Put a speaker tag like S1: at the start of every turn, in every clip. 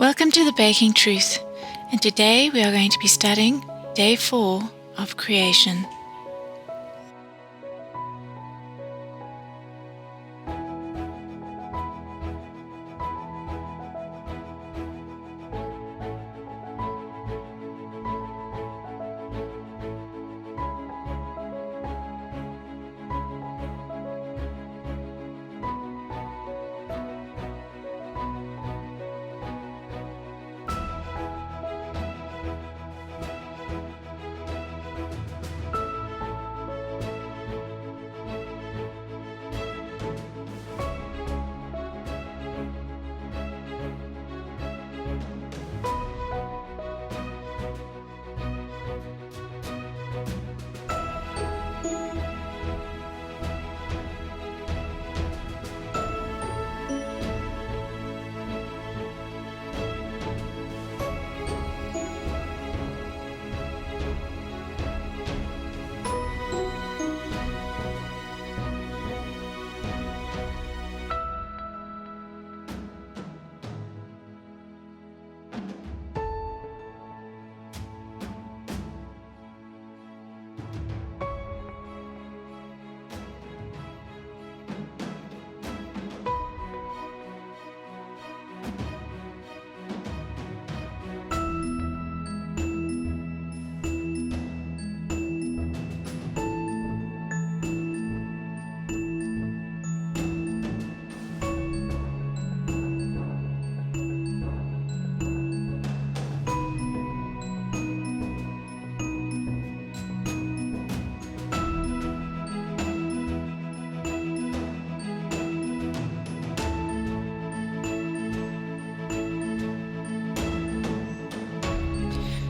S1: Welcome to the Baking Truth, and today we are going to be studying Day 4 of Creation.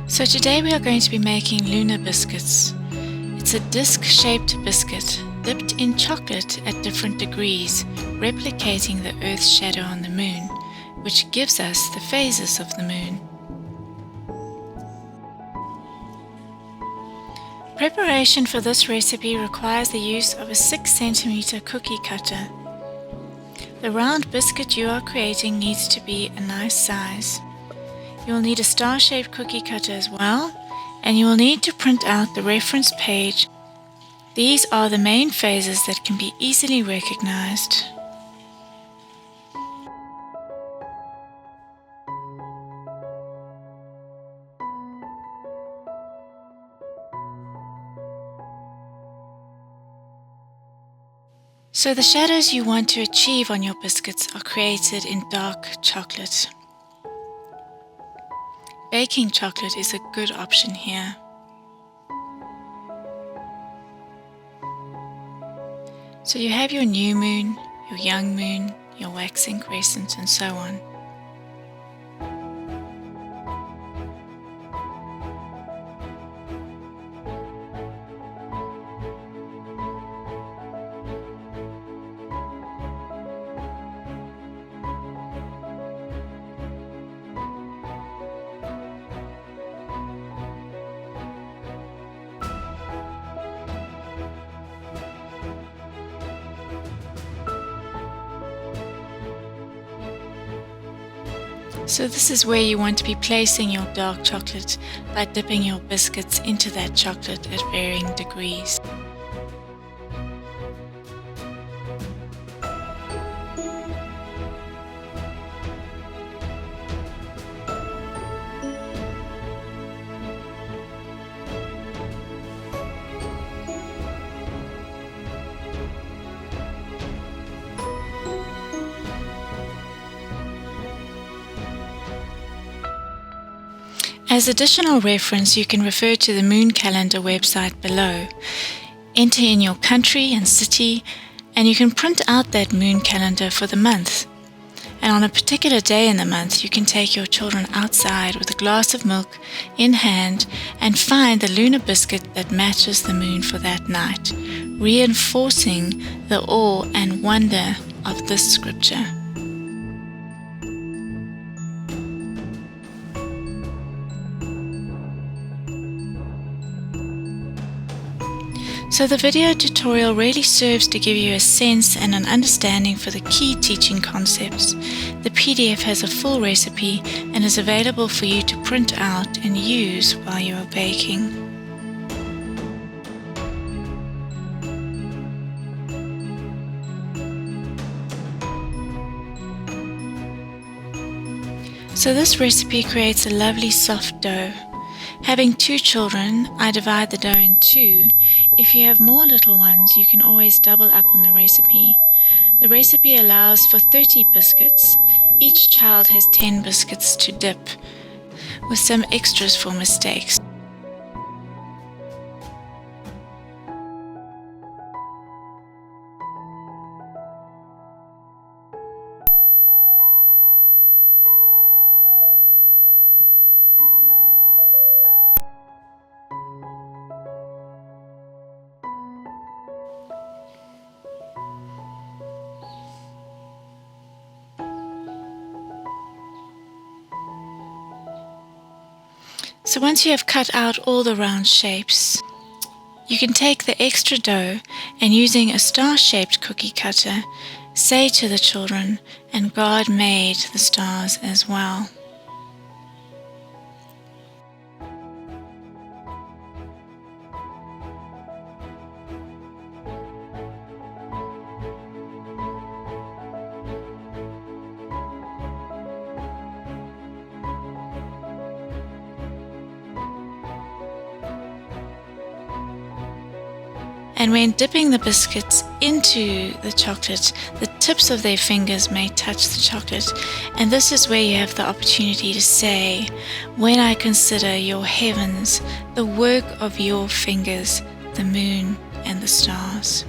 S1: So today we are going to be making Lunar Biscuits. It's a disc-shaped biscuit dipped in chocolate at different degrees, replicating the Earth's shadow on the moon, which gives us the phases of the moon. Preparation for this recipe requires the use of a 6 cm cookie cutter. The round biscuit you are creating needs to be a nice size. You will need a star-shaped cookie cutter as well, and you will need to print out the reference page. These are the main phases that can be easily recognized. So the shadows you want to achieve on your biscuits are created in dark chocolate. Baking chocolate is a good option here. So you have your new moon, your young moon, your waxing crescent, and so on. So this is where you want to be placing your dark chocolate by dipping your biscuits into that chocolate at varying degrees. As additional reference, you can refer to the moon calendar website below. Enter in your country and city, and you can print out that moon calendar for the month. And on a particular day in the month, you can take your children outside with a glass of milk in hand and find the lunar biscuit that matches the moon for that night, reinforcing the awe and wonder of this scripture. So the video tutorial really serves to give you a sense and an understanding for the key teaching concepts. The PDF has a full recipe and is available for you to print out and use while you are baking. So this recipe creates a lovely soft dough. Having 2 children, I divide the dough in 2. If you have more little ones, you can always double up on the recipe. The recipe allows for 30 biscuits. Each child has 10 biscuits to dip, with some extras for mistakes. So once you have cut out all the round shapes, you can take the extra dough and using a star-shaped cookie cutter, say to the children, "And God made the stars as well." And when dipping the biscuits into the chocolate, the tips of their fingers may touch the chocolate. And this is where you have the opportunity to say, "When I consider your heavens, the work of your fingers, the moon and the stars."